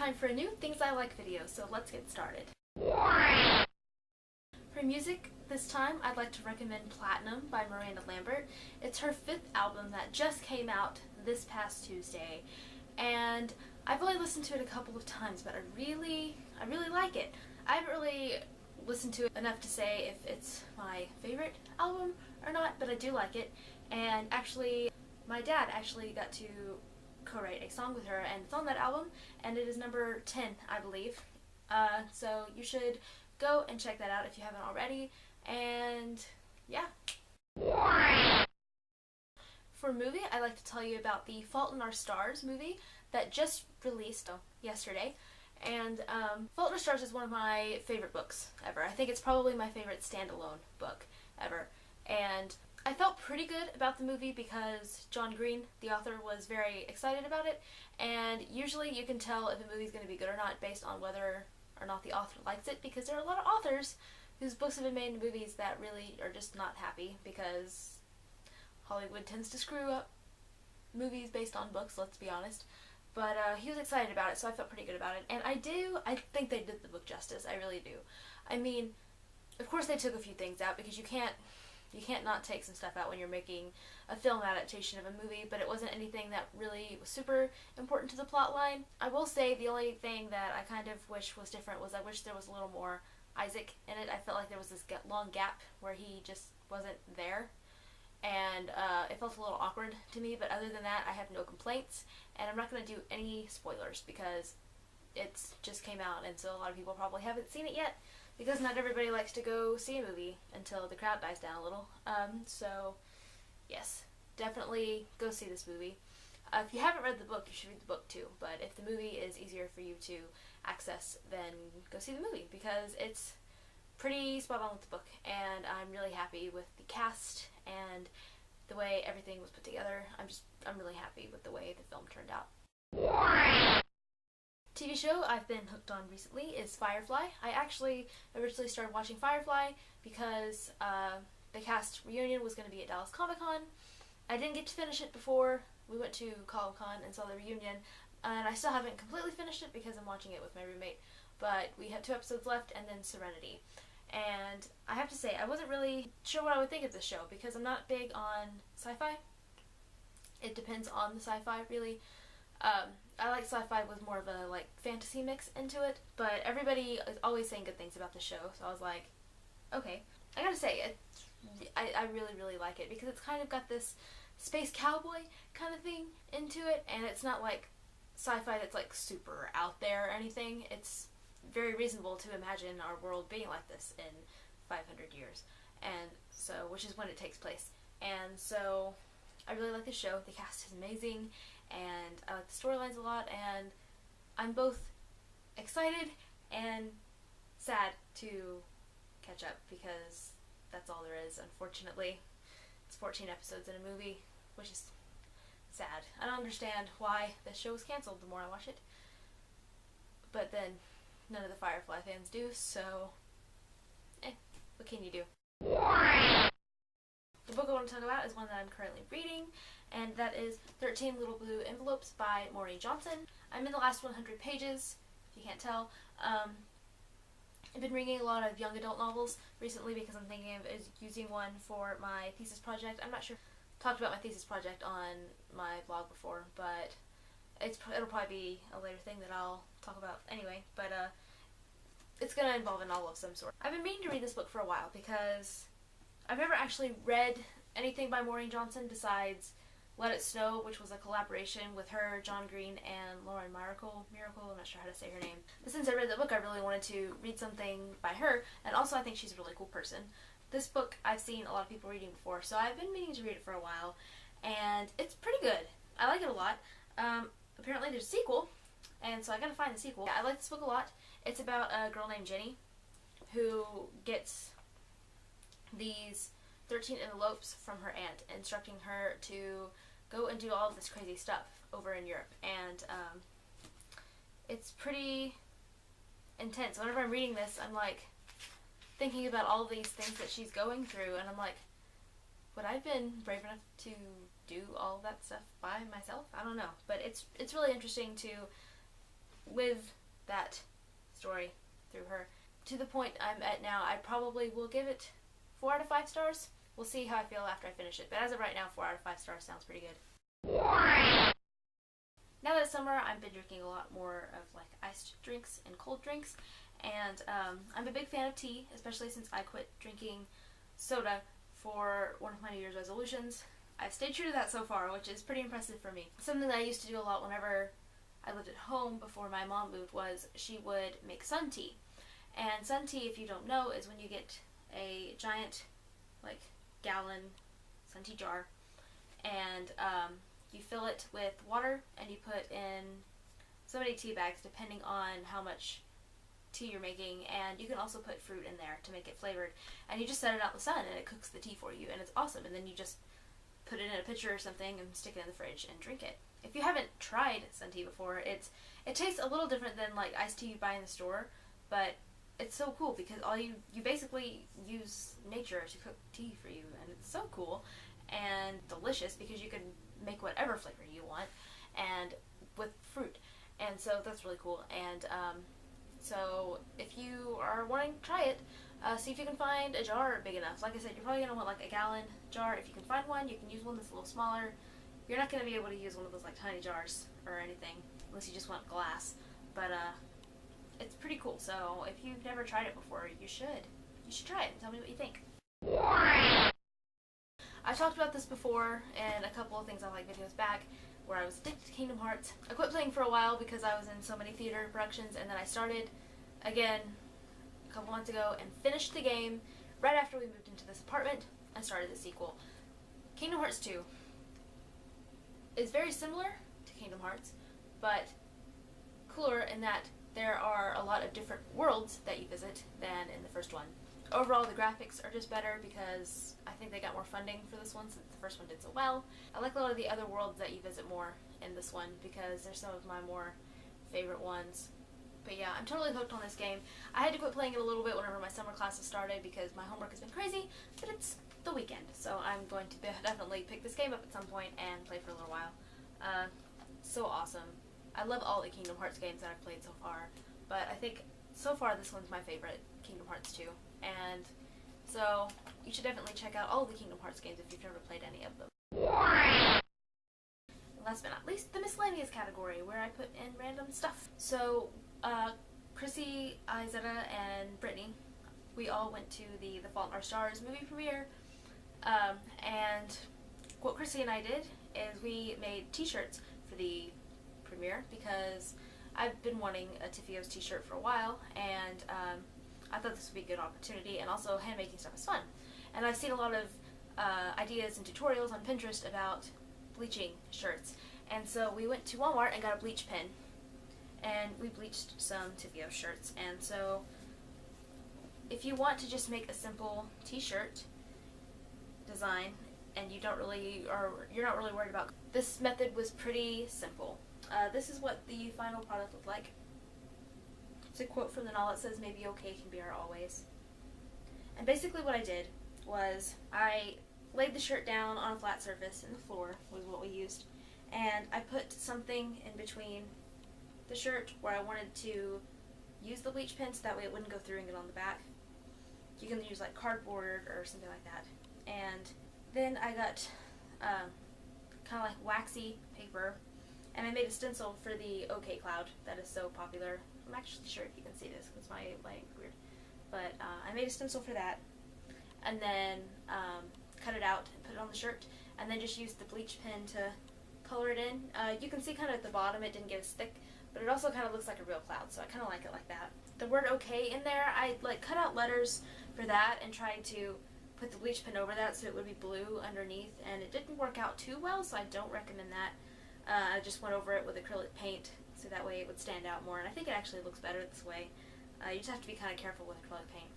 time for a new Things I Like video, so let's get started. For music this time, I'd like to recommend Platinum by Miranda Lambert. It's her 5th album that just came out this past Tuesday, and I've only listened to it a couple of times, but I really like it. I haven't really listened to it enough to say if it's my favorite album or not, but I do like it. And actually, my dad actually got to co-write a song with her, and it's on that album, and it is number 10, I believe. So you should go and check that out if you haven't already. And yeah. For movie, I'd like to tell you about The Fault in Our Stars movie that just released yesterday. And Fault in Our Stars is one of my favorite books ever. I think it's probably my favorite standalone book ever. And I felt pretty good about the movie because John Green, the author, was very excited about it. And usually you can tell if a movie's going to be good or not based on whether or not the author likes it, because there are a lot of authors whose books have been made into movies that really are just not happy because Hollywood tends to screw up movies based on books, let's be honest. But he was excited about it, so I felt pretty good about it. And I think they did the book justice. I really do. I mean, of course they took a few things out because you can't not take some stuff out when you're making a film adaptation of a movie, but it wasn't anything that really was super important to the plot line. I will say the only thing that I kind of wish was different was I wish there was a little more Isaac in it. I felt like there was this long gap where he just wasn't there, and it felt a little awkward to me, but other than that, I have no complaints, and I'm not going to do any spoilers because it's just came out, and so a lot of people probably haven't seen it yet, because not everybody likes to go see a movie until the crowd dies down a little. So, yes, definitely go see this movie. If you haven't read the book, you should read the book too, but if the movie is easier for you to access, then go see the movie, because it's pretty spot on with the book, and I'm really happy with the cast and the way everything was put together. I'm really happy with the way the film turned out. TV show I've been hooked on recently is Firefly. I actually originally started watching Firefly because the cast reunion was going to be at Dallas Comic Con. I didn't get to finish it before we went to Comic Con and saw the reunion, and I still haven't completely finished it because I'm watching it with my roommate, but we have 2 episodes left and then Serenity. And I have to say, I wasn't really sure what I would think of this show because I'm not big on sci-fi. It depends on the sci-fi, really. I like sci-fi with more of a fantasy mix into it, but everybody is always saying good things about the show, so I was like, okay. I gotta say, I really like it because it's kind of got this space cowboy kind of thing into it, and it's not like sci-fi that's super out there or anything. It's very reasonable to imagine our world being like this in 500 years, and so, which is when it takes place. And so I really like the show. The cast is amazing, and I like the storylines a lot, and I'm both excited and sad to catch up because that's all there is, unfortunately. It's 14 episodes in a movie, which is sad. I don't understand why the show was canceled the more I watch it, but then none of the Firefly fans do, so what can you do? The book I want to talk about is one that I'm currently reading, and that is 13 Little Blue Envelopes by Maureen Johnson. I'm in the last 100 pages, if you can't tell. I've been reading a lot of young adult novels recently because I'm thinking of using one for my thesis project. I'm not sure if I've talked about my thesis project on my blog before, but it'll probably be a later thing that I'll talk about anyway, but it's going to involve a novel of some sort. I've been meaning to read this book for a while because I've never actually read anything by Maureen Johnson besides Let It Snow, which was a collaboration with her, John Green, and Lauren Miracle, I'm not sure how to say her name. But since I read the book, I really wanted to read something by her, and also I think she's a really cool person. This book I've seen a lot of people reading before, so I've been meaning to read it for a while, and it's pretty good. I like it a lot. Apparently there's a sequel, and so I gotta find the sequel. I like this book a lot. It's about a girl named Jenny who gets these 13 envelopes from her aunt instructing her to go and do all of this crazy stuff over in Europe, and it's pretty intense. Whenever I'm reading this, I'm thinking about all these things that she's going through, and I'm like, would I have been brave enough to do all that stuff by myself? I don't know, but it's really interesting to live that story through her. To the point I'm at now, I probably will give it 4 out of 5 stars. We'll see how I feel after I finish it, but as of right now, 4 out of 5 stars sounds pretty good. Now that it's summer, I've been drinking a lot more of like iced drinks and cold drinks, and I'm a big fan of tea, especially since I quit drinking soda for one of my New Year's resolutions. I've stayed true to that so far, which is pretty impressive for me. Something that I used to do a lot whenever I lived at home before my mom moved was she would make sun tea. And sun tea, if you don't know, is when you get a giant, like, gallon sun tea jar, and you fill it with water, and you put in so many tea bags depending on how much tea you're making, and you can also put fruit in there to make it flavored, and you just set it out in the sun and it cooks the tea for you, and it's awesome. And then you just put it in a pitcher or something and stick it in the fridge and drink it. If you haven't tried sun tea before, it tastes a little different than like iced tea you buy in the store, but it's so cool because you basically use nature to cook tea for you, and it's so cool and delicious because you can make whatever flavor you want and with fruit, and so that's really cool. And so if you are wanting to try it, see if you can find a jar big enough. Like I said, you're probably going to want like a gallon jar. If you can find one, you can use one that's a little smaller. You're not going to be able to use one of those like tiny jars or anything unless you just want glass, but it's pretty cool. So if you've never tried it before, you should try it and tell me what you think. I talked about this before in a couple of Things I Like videos back, where I was addicted to Kingdom Hearts. I quit playing for a while because I was in so many theater productions, and then I started again a couple months ago and finished the game right after we moved into this apartment and started the sequel. Kingdom Hearts 2 is very similar to Kingdom Hearts, but cooler in that there are a lot of different worlds that you visit than in the first one. Overall, the graphics are just better because I think they got more funding for this one since the first one did so well. I like a lot of the other worlds that you visit more in this one because they're some of my more favorite ones. But yeah, I'm totally hooked on this game. I had to quit playing it a little bit whenever my summer classes started because my homework has been crazy, but it's the weekend, so I'm going to definitely pick this game up at some point and play for a little while. So awesome. I love all the Kingdom Hearts games that I've played so far, but I think so far this one's my favorite, Kingdom Hearts 2. And so you should definitely check out all the Kingdom Hearts games if you've never played any of them. And last but not least, the Miscellaneous category, where I put in random stuff. So Chrissy, Izetta, and Brittany, we all went to the Fault in Our Stars movie premiere, and what Chrissy and I did is we made t-shirts for the premiere because I've been wanting a Tiffio's t-shirt for a while, and I thought this would be a good opportunity, and also handmaking stuff is fun. And I've seen a lot of ideas and tutorials on Pinterest about bleaching shirts, and so we went to Walmart and got a bleach pen, and we bleached some Tifio shirts. And so if you want to just make a simple t-shirt design and you're not really worried about, this method was pretty simple. This is what the final product looked like. It's a quote from the novel that says, "Maybe okay can be our always." And basically what I did was I laid the shirt down on a flat surface, and the floor was what we used, and I put something in between the shirt where I wanted to use the bleach pen so that way it wouldn't go through and get on the back. You can use like cardboard or something like that. And then I got kind of like waxy paper, and I made a stencil for the OK cloud that is so popular. I'm actually sure if you can see this because my lighting's weird. But I made a stencil for that, and then cut it out and put it on the shirt, and then just used the bleach pen to color it in. You can see kind of at the bottom it didn't get as thick, but it also kind of looks like a real cloud, so I kind of like it like that. The word OK in there, I like cut out letters for that and tried to put the bleach pen over that so it would be blue underneath, and it didn't work out too well, so I don't recommend that. I just went over it with acrylic paint so that way it would stand out more, and I think it actually looks better this way. You just have to be kind of careful with acrylic paint.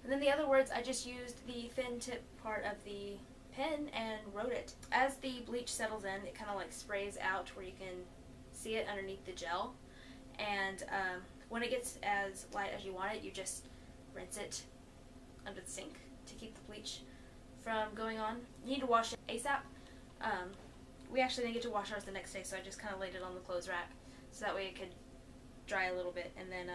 And then the other words, I just used the thin tip part of the pen and wrote it. As the bleach settles in, it kind of like sprays out where you can see it underneath the gel, and when it gets as light as you want it, you just rinse it under the sink to keep the bleach from going on. You need to wash it ASAP. We actually didn't get to wash ours the next day, so I just kind of laid it on the clothes rack so that way it could dry a little bit, and then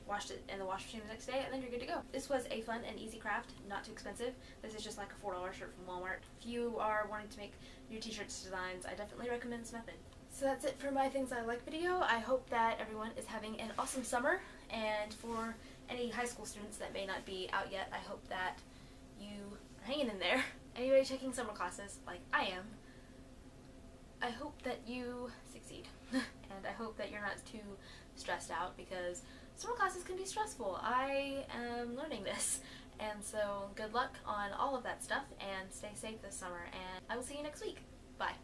washed it in the wash machine the next day, and then you're good to go. This was a fun and easy craft, not too expensive. This is just like a $4 shirt from Walmart. If you are wanting to make new t-shirts designs, I definitely recommend this method. So that's it for my Things I Like video. I hope that everyone is having an awesome summer, and for any high school students that may not be out yet, I hope that you are hanging in there. Anybody taking summer classes, like I am, I hope that you succeed. And I hope that you're not too stressed out, because summer classes can be stressful. I am learning this. And so good luck on all of that stuff, and stay safe this summer, and I will see you next week. Bye.